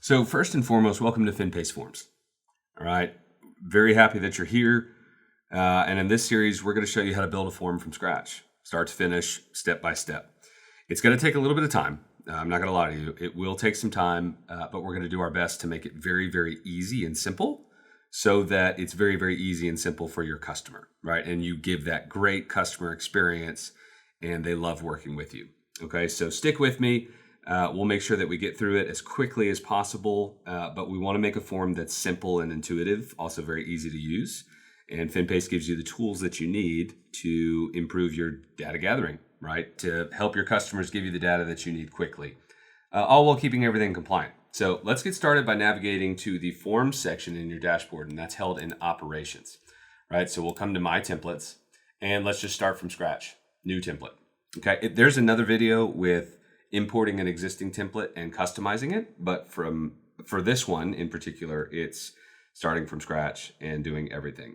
So first and foremost, welcome to Finpace Forms. All right, very happy that you're here. And in this series, we're going to show you how to build a form from scratch, start to finish, step by step. It's going to take a little bit of time. I'm not going to lie to you. It will take some time, but we're going to do our best to make it very, very easy and simple so that it's very, very easy and simple for your customer, right? And you give that great customer experience and they love working with you. Okay, so stick with me. We'll make sure that we get through it as quickly as possible, but we want to make a form that's simple and intuitive, also very easy to use. And Finpace gives you the tools that you need to improve your data gathering, right? To help your customers give you the data that you need quickly, all while keeping everything compliant. So let's get started by navigating to the Forms section in your dashboard, and that's held in Operations, right? So we'll come to My Templates, and let's just start from scratch. New template. Okay, there's another video with importing an existing template and customizing it, but for this one in particular, it's starting from scratch and doing everything.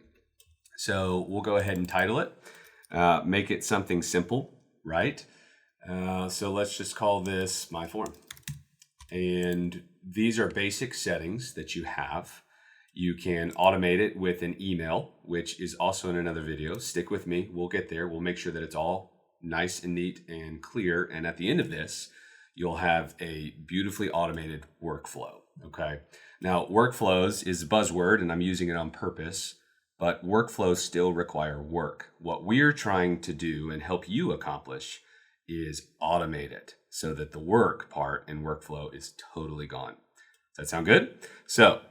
So we'll go ahead and title it, make it something simple, right? So let's just call this My Form. And these are basic settings that you have. You can automate it with an email, which is also in another video. Stick with me, we'll get there. We'll make sure that it's all nice and neat and clear. And at the end of this, you'll have a beautifully automated workflow, okay? Now, workflows is a buzzword, and I'm using it on purpose, but workflows still require work. What we're trying to do and help you accomplish is automate it so that the work part in workflow is totally gone. Does that sound good? So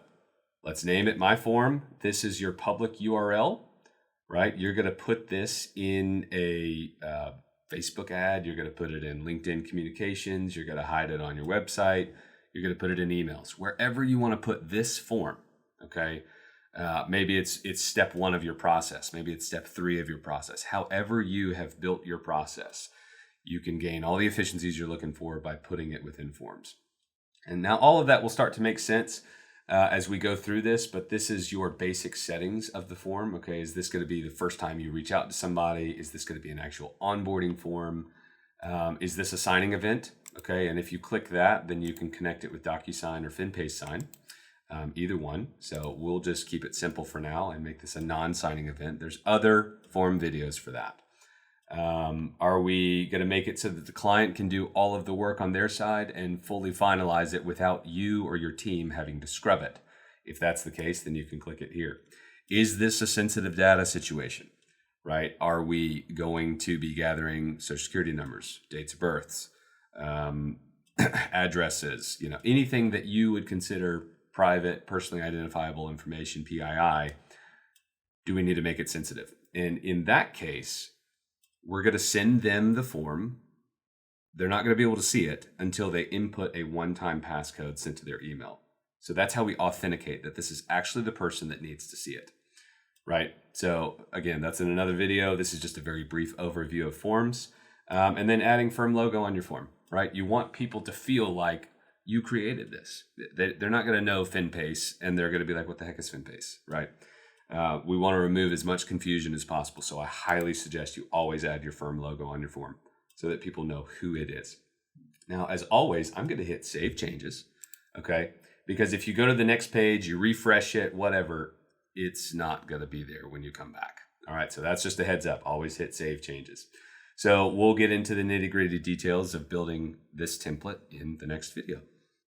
let's name it My Form. This is your public URL, right? You're gonna put this in a Facebook ad, you're going to put it in LinkedIn communications, you're going to hide it on your website, you're going to put it in emails, wherever you want to put this form, okay? Maybe it's step 1 of your process, maybe it's step 3 of your process. However you have built your process, you can gain all the efficiencies you're looking for by putting it within Forms. And now all of that will start to make sense as we go through this, but this is your basic settings of the form, okay? Is this gonna be the first time you reach out to somebody? Is this gonna be an actual onboarding form? Is this a signing event? Okay, and if you click that, then you can connect it with DocuSign or Finpace Sign, either one. So we'll just keep it simple for now and make this a non-signing event. There's other form videos for that. Are we going to make it so that the client can do all of the work on their side and fully finalize it without you or your team having to scrub it? If that's the case, then you can click it here. Is this a sensitive data situation, right? Are we going to be gathering social security numbers, dates of births, addresses, anything that you would consider private, personally identifiable information, PII? Do we need to make it sensitive? And in that case, we're going to send them the form. They're not going to be able to see it until they input a one-time passcode sent to their email. So that's how we authenticate that this is actually the person that needs to see it, right? So again, that's in another video. This is just a very brief overview of forms. And then adding firm logo on your form, right? You want people to feel like you created this. They're not going to know Finpace, and they're going to be like, what the heck is Finpace, right? We want to remove as much confusion as possible. So I highly suggest you always add your firm logo on your form so that people know who it is. Now, as always, I'm going to hit Save Changes, okay? Because if you go to the next page, you refresh it, whatever, it's not going to be there when you come back. All right, so that's just a heads up. Always hit Save Changes. So we'll get into the nitty-gritty details of building this template in the next video.